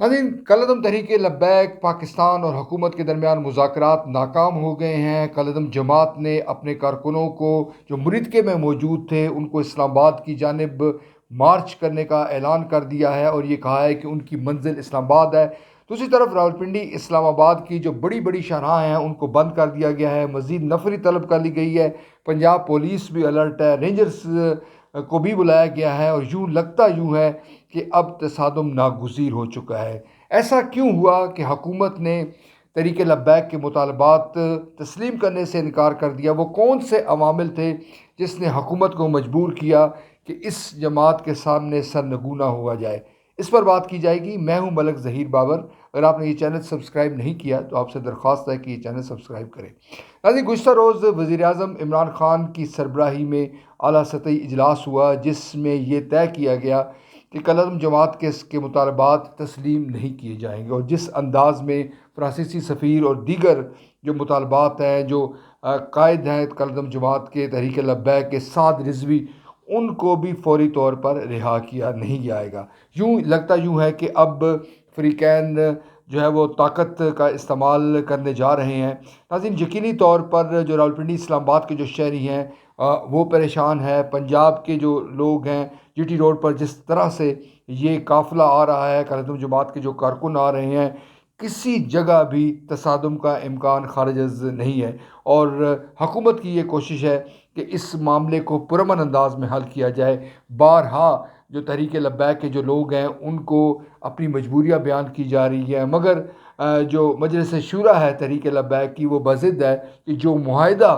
नाज़रीन, कलअदम तहरीक लब्बैक पाकिस्तान और हुकूमत के दरमियान मुज़ाकरात नाकाम हो गए हैं। कलअदम जमात ने अपने कारकुनों को जो मुरिदके में मौजूद थे उनको इस्लामाबाद की जानिब मार्च करने का ऐलान कर दिया है और ये कहा है कि उनकी मंजिल इस्लामाबाद है। दूसरी तरफ रावलपिंडी इस्लामाबाद की जो बड़ी बड़ी शाहराह हैं उनको बंद कर दिया गया है, मज़ीद नफरी तलब कर ली गई है। पंजाब पुलिस भी अलर्ट है, रेंजर्स को भी बुलाया गया है और यूँ है कि अब तसादम नागुज़ीर हो चुका है। ऐसा क्यों हुआ कि हुकूमत ने तहरीक लब्बैक के मुतालबात तस्लीम करने से इनकार कर दिया? वो कौन से अवामिल थे जिसने हुकूमत को मजबूर किया कि इस जमात के सामने सरनगूना हुआ जाए? इस पर बात की जाएगी। मैं हूं मलक ज़हीर बाबर। अगर आपने ये चैनल सब्सक्राइब नहीं किया तो आपसे दरख्वास्त है कि ये चैनल सब्सक्राइब करें। नाज़रीन, गुज़श्ता रोज़ वज़ीर-ए-आज़म इमरान ख़ान की सरबराही में आला सतही इजलास हुआ जिसमें यह तय किया गया कि कलअदम जमात के मुतालबात तस्लीम नहीं किए जाएंगे। और जिस अंदाज़ में फ्रांसीसी सफ़ीर और दीगर जो मुतालबात हैं, जो कायद हैं कलअदम जमात के तहरीक लब्बैक के, साद रिजवी, उनको भी फौरी तौर पर रिहा किया नहीं जाएगा। यूँ है कि अब फ़रीक़ैन जो है वो ताकत का इस्तेमाल करने जा रहे हैं। नाज़रीन, यकीनी तौर पर जो रावलपिंडी इस्लामाबाद के जो शहरी हैं वो परेशान है। पंजाब के जो लोग हैं, जीटी रोड पर जिस तरह से ये काफ़िला आ रहा है, कलअदम जमात के जो कारकुन आ रहे हैं, किसी जगह भी तसादम का इम्कान खारिज नहीं है। और हुकूमत की ये कोशिश है कि इस मामले को पुरअमन अंदाज में हल किया जाए। बारहा जो तहरीक लब्बैक के जो लोग हैं उनको अपनी मजबूरियाँ बयान की जा रही है, मगर जो मजलिस शूरा है तहरीक लब्बैक की, वो बज़िद है कि जो मुआहिदा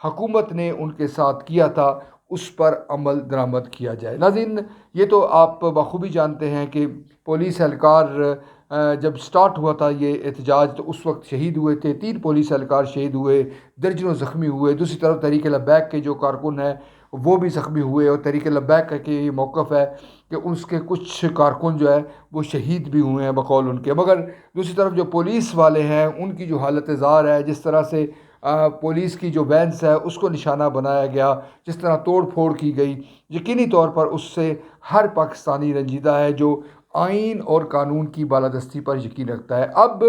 हुकूमत ने उनके साथ किया था उस पर अमल दरामद किया जाए। नाज़रीन, ये तो आप बखूबी जानते हैं कि पुलिस एहलकार जब स्टार्ट हुआ था ये एहतजाज तो उस वक्त शहीद हुए थे, 3 पुलिस एहलकार शहीद हुए, दर्जनों ज़ख्मी हुए। दूसरी तरफ तहरीक लब्बैक के जो कारकुन हैं वो भी ज़ख्मी हुए और तहरीक लब्बैक का कि ये मौक़िफ़ है कि उसके कुछ कारकुन जो है वो शहीद भी हुए हैं बकौल उनके। मगर दूसरी तरफ जो पुलिस वाले हैं उनकी जो हालत ज़ार है, जिस तरह से पुलिस की जो वैन्स है उसको निशाना बनाया गया, जिस तरह तोड़ फोड़ की गई, यकीनी तौर पर उससे हर पाकिस्तानी रंजीदा है जो आइन और कानून की बालादस्ती पर यकीन रखता है। अब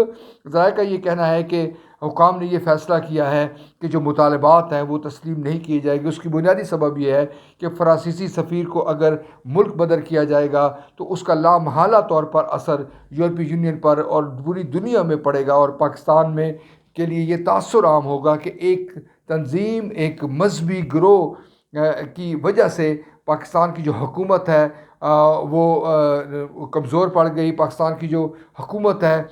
ज़ाया का ये कहना है कि हुकाम ने ये फ़ैसला किया है कि जो मुतालबात हैं वो तस्लीम नहीं किए जाएंगे। उसकी बुनियादी सबब यह है कि फ़्रांसीसी सफ़ीर को अगर मुल्क बदर किया जाएगा तो उसका लामहला तौर पर असर यूरोपीय यूनियन पर और पूरी दुनिया में पड़ेगा और पाकिस्तान में के लिए ये तासुर आम होगा कि एक तंजीम, एक मजहबी गिरोह की वजह से पाकिस्तान की जो हुकूमत है वो कमज़ोर पड़ गई। पाकिस्तान की जो हुकूमत है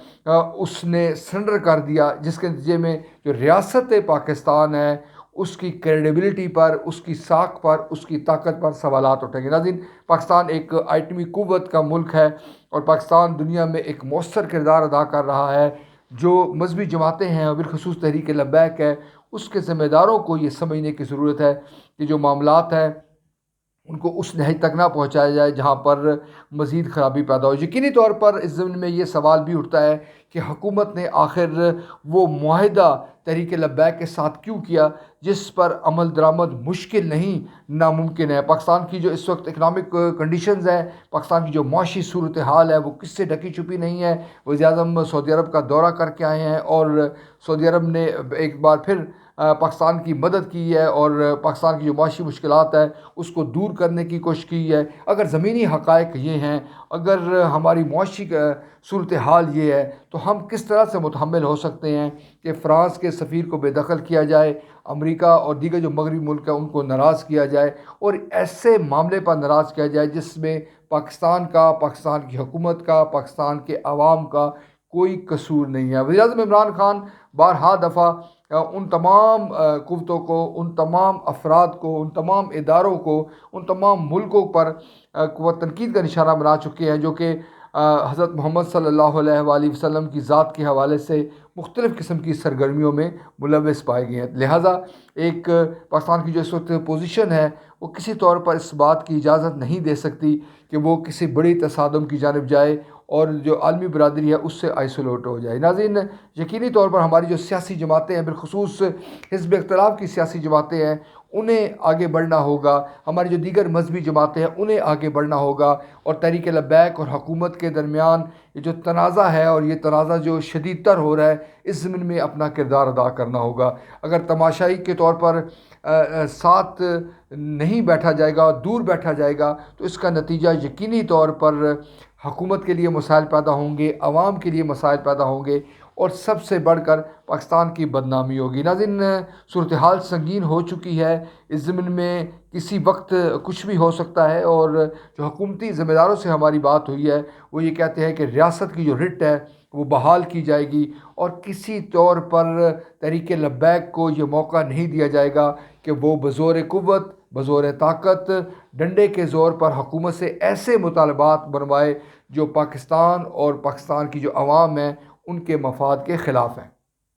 उसने सरेंडर कर दिया, जिसके नतीजे में जो रियासत पाकिस्तान है उसकी क्रेडिबिलिटी पर, उसकी साख पर, उसकी ताकत पर सवालात उठेंगे। नाज़रीन, पाकिस्तान एक आइटमी क़ुव्वत का मुल्क है और पाकिस्तान दुनिया में एक मौसर किरदार अदा कर रहा है। जो मजहबी जमातें हैं और बिलखसूस तहरीक लब्बैक है, उसके ज़िम्मेदारों को ये समझने की ज़रूरत है कि जो मामलात हैं उनको उस नहज तक ना पहुँचाया जाए जहाँ पर मज़ीद ख़राबी पैदा हो। यकीनी तौर पर इस ज़मीन में ये सवाल भी उठता है कि हुकूमत ने आखिर वो मुआहिदा तहरीक लब्बैक के साथ क्यों किया जिस पर अमल दरामद मुश्किल नहीं नामुमकिन है। पाकिस्तान की जो इस वक्त इकनॉमिक कंडीशंस हैं, पाकिस्तान की जो माशी सूरत हाल है वो किससे ढकी छुपी नहीं है। वज़ीर-ए-आज़म सऊदी अरब का दौरा करके आए हैं और सऊदी अरब ने एक बार फिर पाकिस्तान की मदद की है और पाकिस्तान की जो माशी मुश्किलात है उसको दूर करने की कोशिश की है। अगर ज़मीनी हक़ाइक़ ये हैं, अगर हमारी मुआशी सूरत हाल ये है, तो हम किस तरह से मुतहम्मिल हो सकते हैं कि फ़्रांस के सफ़ीर को बेदखल किया जाए, अमेरिका और दीगर जो मगरबी मुल्क हैं उनको नाराज़ किया जाए और ऐसे मामले पर नाराज़ किया जाए जिसमें पाकिस्तान का, पाकिस्तान की हुकूमत का, पाकिस्तान के अवाम का कोई कसूर नहीं है। वज़ीर-ए-आज़म इमरान ख़ान बारहा दफ़ा उन तमाम कुव्वतों को, उन तमाम अफराद को, उन तमाम इदारों को, उन तमाम मुल्कों पर वो तनकीद का निशाना बना चुके हैं जो कि हज़रत मोहम्मद सल्लल्लाहु अलैहि वसल्लम की ज़ात के हवाले से मुख्तलिफ़ किस्म की सरगर्मियों में मुलव्वस पाए गए हैं। लिहाजा एक पाकिस्तान की जो इस वक्त पोजीशन है वो किसी तौर पर इस बात की इजाज़त नहीं दे सकती कि वो किसी बड़ी तसादम की जानिब जाए और जो आलमी बरादरी है उससे आइसोलेट हो जाए। नाज़रीन, यकीनी तौर पर हमारी जो सियासी जमातें हैं, बिलखसूस हिज़्ब इख्तिलाफ़ की सियासी जमातें हैं, انہیں آگے بڑھنا ہوگا، ہماری جو دیگر مذہبی جماعتیں ہیں انہیں آگے بڑھنا ہوگا، اور تحریک لبیک اور حکومت کے درمیان یہ جو تنازع ہے اور یہ تنازع جو شدید تر ہو رہا ہے، اس ضمن میں اپنا کردار ادا کرنا ہوگا۔ اگر تماشائی کے طور پر ساتھ نہیں بیٹھا جائے گا، دور بیٹھا جائے گا، تو اس کا نتیجہ یقینی طور پر حکومت کے لیے مسائل پیدا ہوں گے، عوام کے لیے مسائل پیدا ہوں گے، اور سب سے بڑھ کر پاکستان کی بدنامی ہوگی۔ ناظرین، صورتحال سنگین ہو چکی ہے، اس ضمن میں کسی وقت کچھ بھی ہو سکتا ہے، اور جو حکومتی ذمہ داروں سے ہماری بات ہوئی ہے وہ یہ کہتے ہیں کہ ریاست کی جو رٹ ہے وہ بحال کی جائے گی، اور کسی طور پر تحریک لبیک کو یہ موقع نہیں دیا جائے گا کہ وہ بزور قوت، بزور طاقت، ڈنڈے کے زور پر حکومت سے ایسے مطالبات بنوائے جو پاکستان اور پاکستان کی جو عوام ہے ان کے مفاد کے خلاف ہیں۔